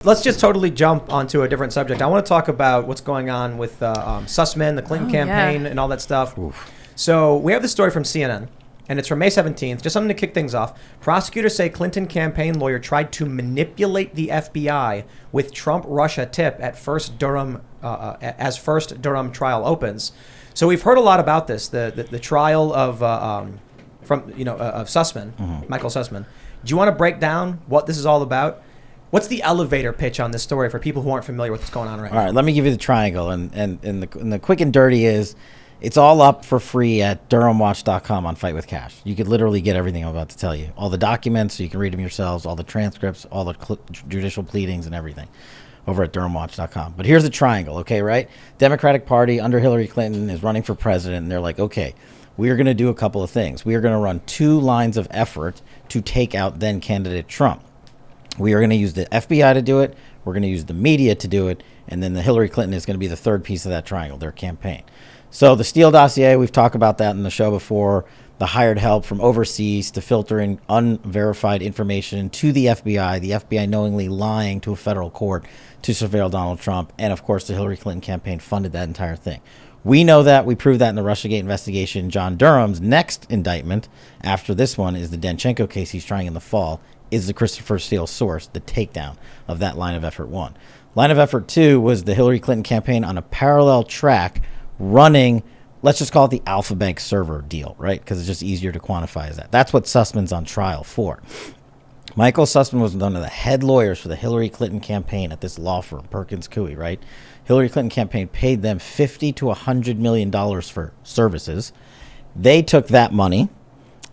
Let's just totally jump onto a different subject. I want to talk about what's going on with Sussman, the Clinton campaign, and all that stuff. Oof. So we have this story from CNN, and it's from May 17th. Just something to kick things off. Prosecutors say Clinton campaign lawyer tried to manipulate the FBI with Trump-Russia tip at first Durham trial opens. So we've heard a lot about this, the trial of Sussman, Michael Sussman. Do you want to break down what this is all about? What's the elevator pitch on this story for people who aren't familiar with what's going on right now? All right, let me give you the triangle. And the quick and dirty is it's all up for free at DurhamWatch.com on Fight with Kash. You could literally get everything I'm about to tell you. All the documents, so you can read them yourselves, all the transcripts, all the judicial pleadings and everything over at DurhamWatch.com. But here's the triangle, okay, right? Democratic Party under Hillary Clinton is running for president, and they're like, okay, we are going to do a couple of things. We are going to run 2 lines of effort to take out then candidate Trump. We are going to use the FBI to do it. We're going to use the media to do it. And then the Hillary Clinton is going to be the third piece of that triangle, their campaign. So the Steele dossier, we've talked about that in the show before. The hired help from overseas to filtering unverified information to the FBI knowingly lying to a federal court to surveil Donald Trump. And, of course, the Hillary Clinton campaign funded that entire thing. We know that. We proved that in the Russiagate investigation. John Durham's next indictment after this one is the Danchenko case he's trying in the fall. Is the Christopher Steele source, the takedown of that line of effort 1. Line of effort 2 was the Hillary Clinton campaign on a parallel track running, let's just call it the Alpha Bank server deal, right? Because it's just easier to quantify as that. That's what Sussman's on trial for. Michael Sussman was one of the head lawyers for the Hillary Clinton campaign at this law firm, Perkins Coie, right? Hillary Clinton campaign paid them $50 to $100 million for services. They took that money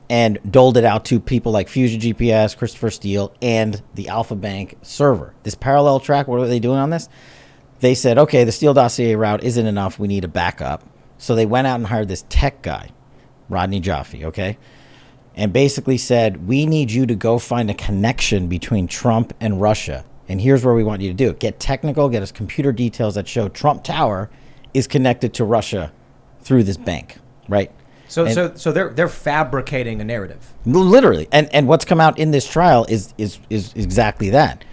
and doled it out to people like Fusion GPS, Christopher Steele, and the Alpha Bank server. This parallel track, what are they doing on this? They said, okay, the Steele dossier route isn't enough. We need a backup. So they went out and hired this tech guy, Rodney Jaffe, okay? And basically said, we need you to go find a connection between Trump and Russia. And here's where we want you to do it. Get technical, get us computer details that show Trump Tower is connected to Russia through this bank, right? So they're fabricating a narrative. Literally. And what's come out in this trial is exactly that.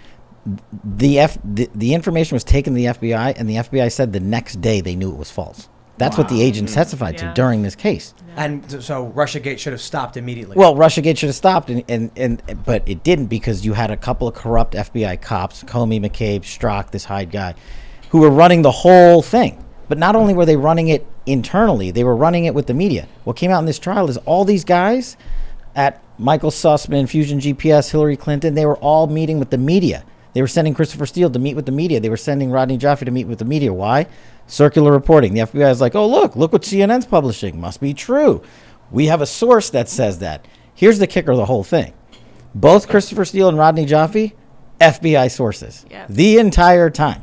The information was taken to the FBI, and the FBI said the next day they knew it was false. That's what the agents testified to during this case. Yeah. And so Russiagate should have stopped immediately. Well, Russiagate should have stopped, but it didn't, because you had a couple of corrupt FBI cops, Comey, McCabe, Strzok, this Hyde guy, who were running the whole thing. But not only were they running it internally, they were running it with the media. What came out in this trial is all these guys at Michael Sussman, Fusion GPS, Hillary Clinton, they were all meeting with the media. They were sending Christopher Steele to meet with the media. They were sending Rodney Jaffe to meet with the media. Why? Circular reporting. The FBI is like, oh, look what CNN's publishing. Must be true. We have a source that says that. Here's the kicker of the whole thing. Both Christopher Steele and Rodney Jaffe, FBI sources. Yep. The entire time.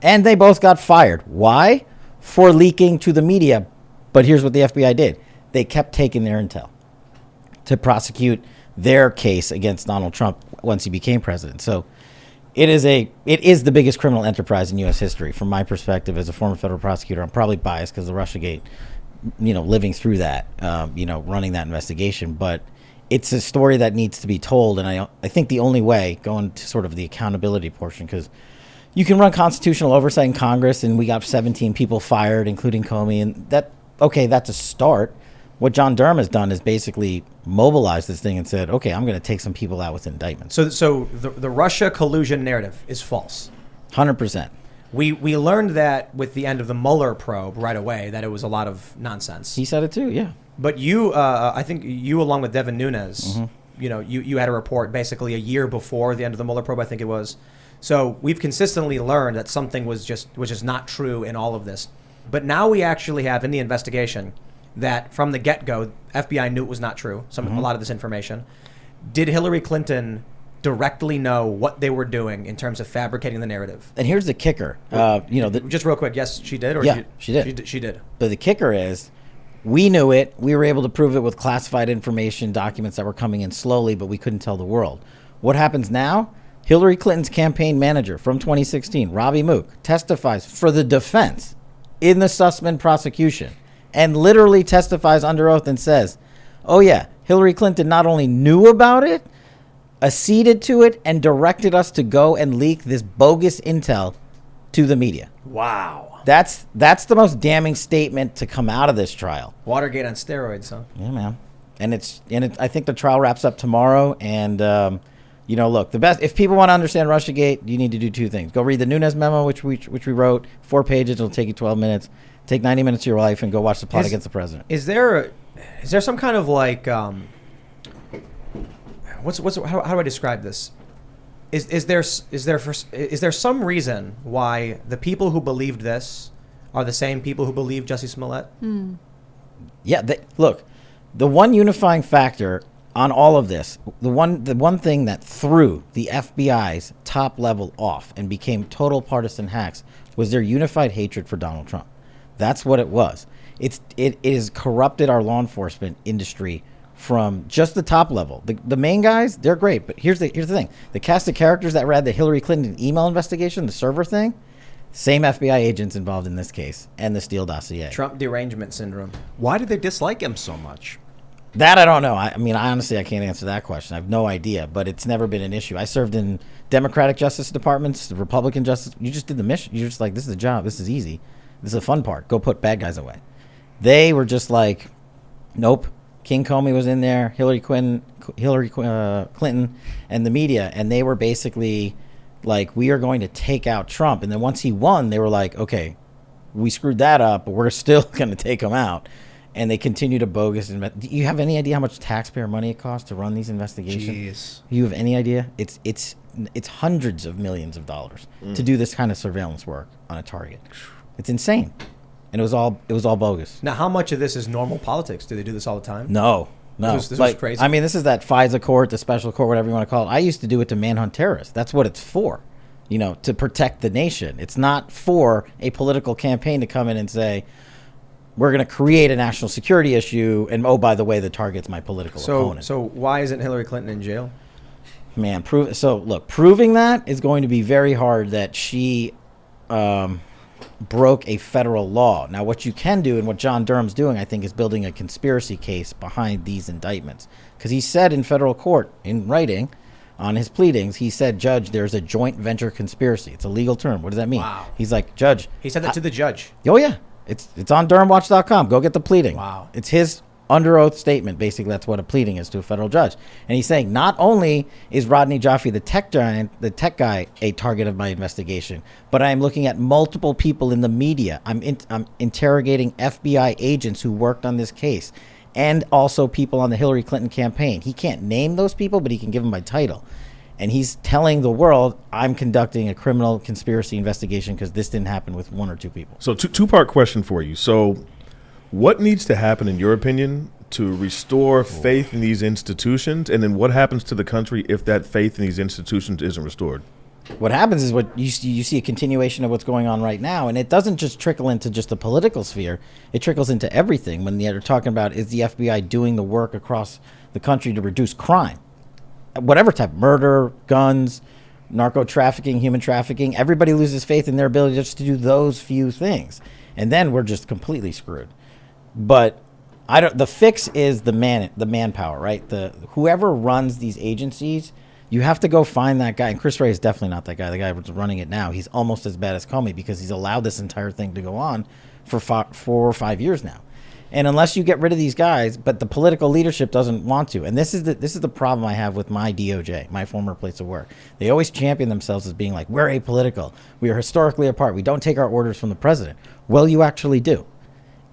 And they both got fired. Why? For leaking to the media. But here's what the FBI did. They kept taking their intel to prosecute their case against Donald Trump once he became president. So it is the biggest criminal enterprise in U.S. history. From my perspective as a former federal prosecutor, I'm probably biased because of Russiagate, living through that, running that investigation. But it's a story that needs to be told. And I think the only way, going to sort of the accountability portion, because you can run constitutional oversight in Congress, and we got 17 people fired, including Comey, and that's a start. What John Durham has done is basically mobilized this thing and said, okay, I'm going to take some people out with indictments. So the Russia collusion narrative is false. 100%. We learned that with the end of the Mueller probe right away, that it was a lot of nonsense. He said it too, yeah. But you, I think you along with Devin Nunes, you had a report basically a year before the end of the Mueller probe, I think it was. So we've consistently learned that something was just not true in all of this. But now we actually have in the investigation that from the get-go, FBI knew it was not true, a lot of this information. Did Hillary Clinton directly know what they were doing in terms of fabricating the narrative? And here's the kicker. Just real quick, yes, she did? She did. She did. But the kicker is, we knew it. We were able to prove it with classified information, documents that were coming in slowly, but we couldn't tell the world. What happens now? Hillary Clinton's campaign manager from 2016, Robbie Mook, testifies for the defense in the Sussman prosecution and literally testifies under oath and says, oh yeah, Hillary Clinton not only knew about it, acceded to it and directed us to go and leak this bogus intel to the media. Wow. That's the most damning statement to come out of this trial. Watergate on steroids, huh? Yeah, man. And I think the trial wraps up tomorrow. And look, the best, if people want to understand Russiagate, you need to do two things. Go read the Nunes memo, which we wrote, 4 pages. It'll take you 12 mintes. Take 90 minutes of your life and go watch the plot against the president. Is there some kind of like how do I describe this? Is there some reason why the people who believed this are the same people who believe Jussie Smollett? Yeah, look, the one unifying factor on all of this, the one thing that threw the FBI's top level off and became total partisan hacks was their unified hatred for Donald Trump. That's what it was. It is corrupted our law enforcement industry from just the top level. The main guys, they're great, but here's the thing. The cast of characters that read the Hillary Clinton email investigation, the server thing, same FBI agents involved in this case and the Steele dossier. Trump derangement syndrome. Why did they dislike him so much? That I don't know. I mean, honestly, I can't answer that question. I have no idea, but it's never been an issue. I served in Democratic Justice Departments, Republican Justice. You just did the mission. You're just like, this is a job. This is easy. This is the fun part. Go put bad guys away. They were just like, nope. King Comey was in there, Hillary Clinton, and the media, and they were basically like, we are going to take out Trump. And then once he won, they were like, okay, we screwed that up, but we're still going to take him out. And they continue to bogus. Do you have any idea how much taxpayer money it costs to run these investigations? Jeez. You have any idea? It's hundreds of millions of dollars to do this kind of surveillance work on a target. It's insane. And it was all bogus. Now, how much of this is normal politics? Do they do this all the time? No. This was crazy. I mean, this is that FISA court, the special court, whatever you want to call it. I used to do it to manhunt terrorists. That's what it's for, to protect the nation. It's not for a political campaign to come in and say, we're going to create a national security issue, and oh, by the way, the target's my political opponent. So why isn't Hillary Clinton in jail? Man, proving that is going to be very hard that she broke a federal law. Now, what you can do and what John Durham's doing, I think, is building a conspiracy case behind these indictments. Because he said in federal court, in writing, on his pleadings, he said, Judge, there's a joint venture conspiracy. It's a legal term. What does that mean? Wow. He's like, Judge. He said that to the judge. Oh, yeah. It's on DurhamWatch.com. Go get the pleading. Wow. It's his under oath statement. Basically, that's what a pleading is to a federal judge. And he's saying not only is Rodney Jaffe, the tech giant, the tech guy, a target of my investigation, but I am looking at multiple people in the media. I'm interrogating FBI agents who worked on this case and also people on the Hillary Clinton campaign. He can't name those people, but he can give them by title. And he's telling the world, I'm conducting a criminal conspiracy investigation because this didn't happen with one or two people. So two-part question for you. So what needs to happen, in your opinion, to restore faith in these institutions? And then what happens to the country if that faith in these institutions isn't restored? What happens is what you see a continuation of what's going on right now. And it doesn't just trickle into just the political sphere. It trickles into everything. When they're talking about, is the FBI doing the work across the country to reduce crime? Whatever type, murder, guns, narco trafficking, human trafficking, everybody loses faith in their ability just to do those few things. And then we're just completely screwed. But the fix is the manpower, right? Whoever runs these agencies, you have to go find that guy. And Chris Wray is definitely not that guy. The guy who's running it now, he's almost as bad as Comey because he's allowed this entire thing to go on for 4 or 5 years now. And unless you get rid of these guys, but the political leadership doesn't want to. And this is the problem I have with my DOJ, my former place of work. They always champion themselves as being like, we're apolitical. We are historically apart. We don't take our orders from the president. Well, you actually do.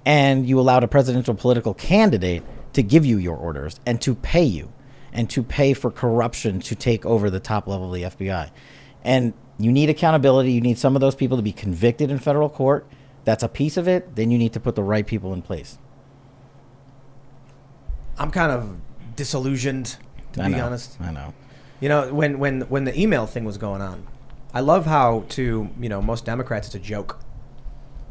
And you allowed a presidential political candidate to give you your orders and to pay you and to pay for corruption to take over the top level of the FBI. And you need accountability. You need some of those people to be convicted in federal court. That's a piece of it. Then you need to put the right people in place. I'm kind of disillusioned, to be honest. I know. When the email thing was going on, I love how most Democrats it's a joke.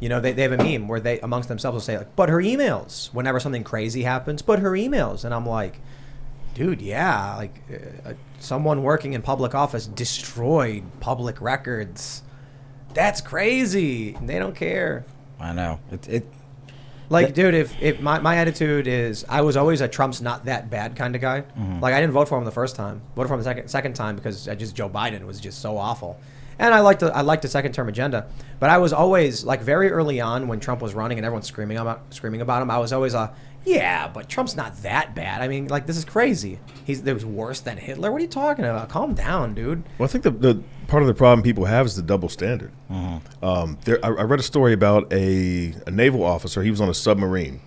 They have a meme where they amongst themselves will say like, "But her emails." Whenever something crazy happens, "But her emails," and I'm like, dude, yeah, like someone working in public office destroyed public records. That's crazy. They don't care. I know. Like, dude, if my attitude is, I was always a Trump's not that bad kind of guy. Like, I didn't vote for him the first time. Voted for him the second time because Joe Biden was just so awful. And I liked the second term agenda. But I was always, like, very early on when Trump was running and everyone's screaming about him, I was always yeah, but Trump's not that bad. I mean, like, this is crazy. There was worse than Hitler. What are you talking about? Calm down, dude. Well, I think the part of the problem people have is the double standard. I read a story about a naval officer. He was on a submarine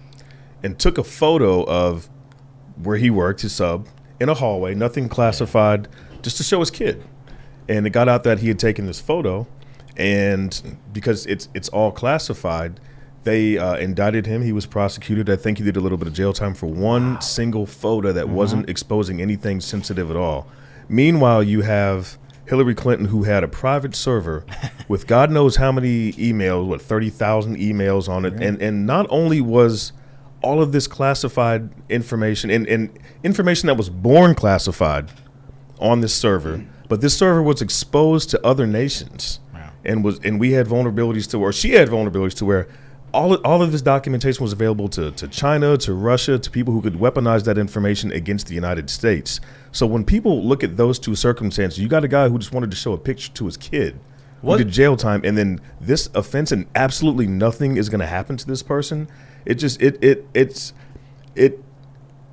and took a photo of where he worked, his sub, in a hallway, nothing classified, just to show his kid. And it got out that he had taken this photo, and because it's all classified, they indicted him. He was prosecuted. I think he did a little bit of jail time for one single photo that wasn't exposing anything sensitive at all. Meanwhile, you have Hillary Clinton, who had a private server with God knows how many emails, 30,000 emails on it. Right. And not only was all of this classified information and information that was born classified on this server, but this server was exposed to other nations. Wow. And we had vulnerabilities to, or she had vulnerabilities to where all of this documentation was available to China, to Russia, to people who could weaponize that information against the United States. So when people look at those two circumstances, you got a guy who just wanted to show a picture to his kid, who did jail time, and then this offense and absolutely nothing is going to happen to this person. I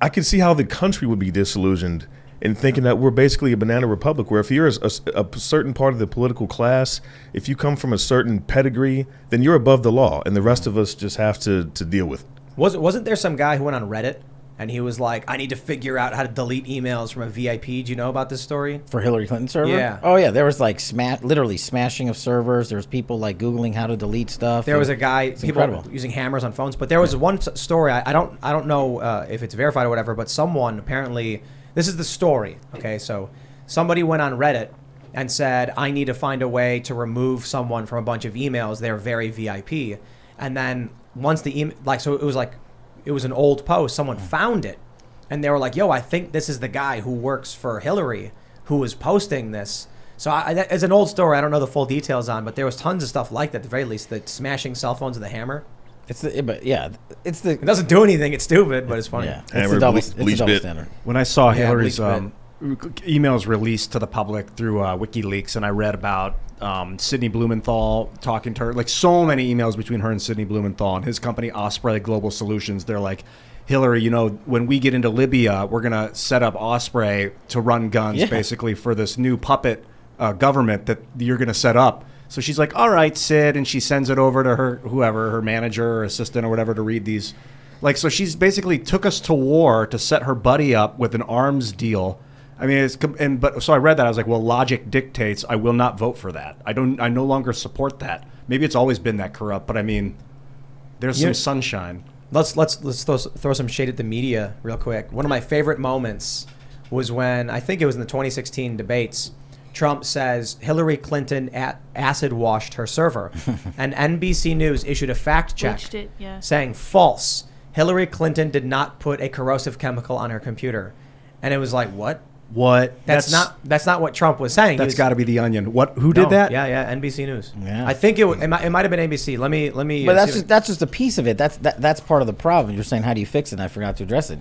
can see how the country would be disillusioned in thinking that we're basically a banana republic, where if you're a certain part of the political class, if you come from a certain pedigree, then you're above the law, and the rest of us just have to deal with it. Wasn't there some guy who went on Reddit and he was like, I need to figure out how to delete emails from a VIP? Do you know about this story? For Hillary Clinton's server? Yeah. Oh, yeah. There was like literally smashing of servers. There was people like Googling how to delete stuff. There was a guy, people incredible. Using hammers on phones. But there was one story, I don't know if it's verified or whatever, but someone apparently... This is the story, okay? So somebody went on Reddit and said, I need to find a way to remove someone from a bunch of emails. They're very VIP. And then once the email, it was an old post. Someone found it. And they were like, yo, I think this is the guy who works for Hillary who was posting this. So it's an old story. I don't know the full details on, but there was tons of stuff like that, at the very least, the smashing cell phones with a hammer. It doesn't do anything. It's stupid, but it's funny. Yeah, it's a double standard. When I saw Hillary's emails released to the public through WikiLeaks, and I read about Sidney Blumenthal talking to her, like so many emails between her and Sidney Blumenthal and his company Osprey Global Solutions. They're like, Hillary, when we get into Libya, we're going to set up Osprey to run guns basically for this new puppet government that you're going to set up. So she's like, all right, Sid, and she sends it over to her manager or assistant or whatever to read these. Like, so she's basically took us to war to set her buddy up with an arms deal. I mean, so I read that. I was like, well, logic dictates I will not vote for that. I no longer support that. Maybe it's always been that corrupt, but I mean, there's some sunshine. Let's throw some shade at the media real quick. One of my favorite moments was when, I think it was in the 2016 debates, Trump says Hillary Clinton acid washed her server. And NBC News issued a fact check saying false. Hillary Clinton did not put a corrosive chemical on her computer. And it was like, what? What? That's not what Trump was saying. That's got to be the Onion. What? Who did that? Yeah, NBC News. Yeah. I think it might have been ABC. Let me. But that's just a piece of it. That's part of the problem. You're saying, how do you fix it? And I forgot to address it.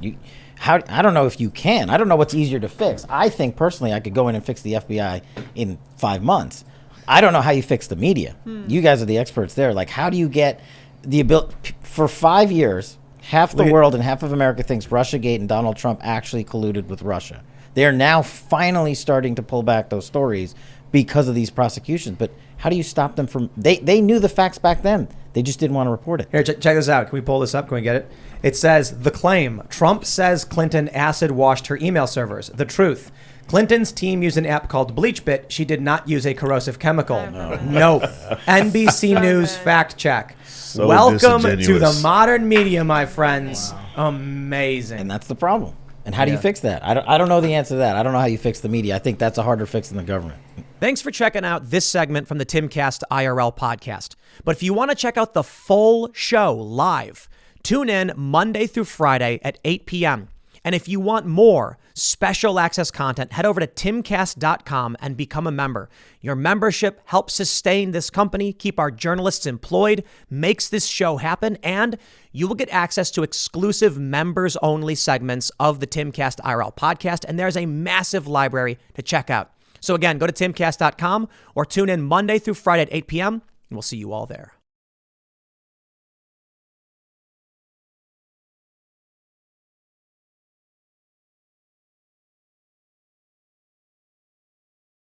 I don't know if you can. I don't know what's easier to fix. I think personally I could go in and fix the FBI in 5 months. I don't know how you fix the media. You guys are the experts there. Like, how do you get the ability? For 5 years, half the world and half of America thinks Russiagate and Donald Trump actually colluded with Russia. They are now finally starting to pull back those stories because of these prosecutions. But how do you stop them from... They knew the facts back then. They just didn't want to report it. Here, check this out. Can we pull this up? Can we get it? It says, the claim. Trump says Clinton acid washed her email servers. The truth. Clinton's team used an app called BleachBit. She did not use a corrosive chemical. No. NBC News fact check. So welcome to the modern media, my friends. Wow. Amazing. And that's the problem. And how do you fix that? I don't know the answer to that. I don't know how you fix the media. I think that's a harder fix than the government. Thanks for checking out this segment from the Timcast IRL podcast. But if you want to check out the full show live, tune in Monday through Friday at 8 p.m. And if you want more special access content, head over to timcast.com and become a member. Your membership helps sustain this company, keep our journalists employed, makes this show happen, and you will get access to exclusive members-only segments of the Timcast IRL podcast, and there's a massive library to check out. So again, go to timcast.com or tune in Monday through Friday at 8 p.m., and we'll see you all there.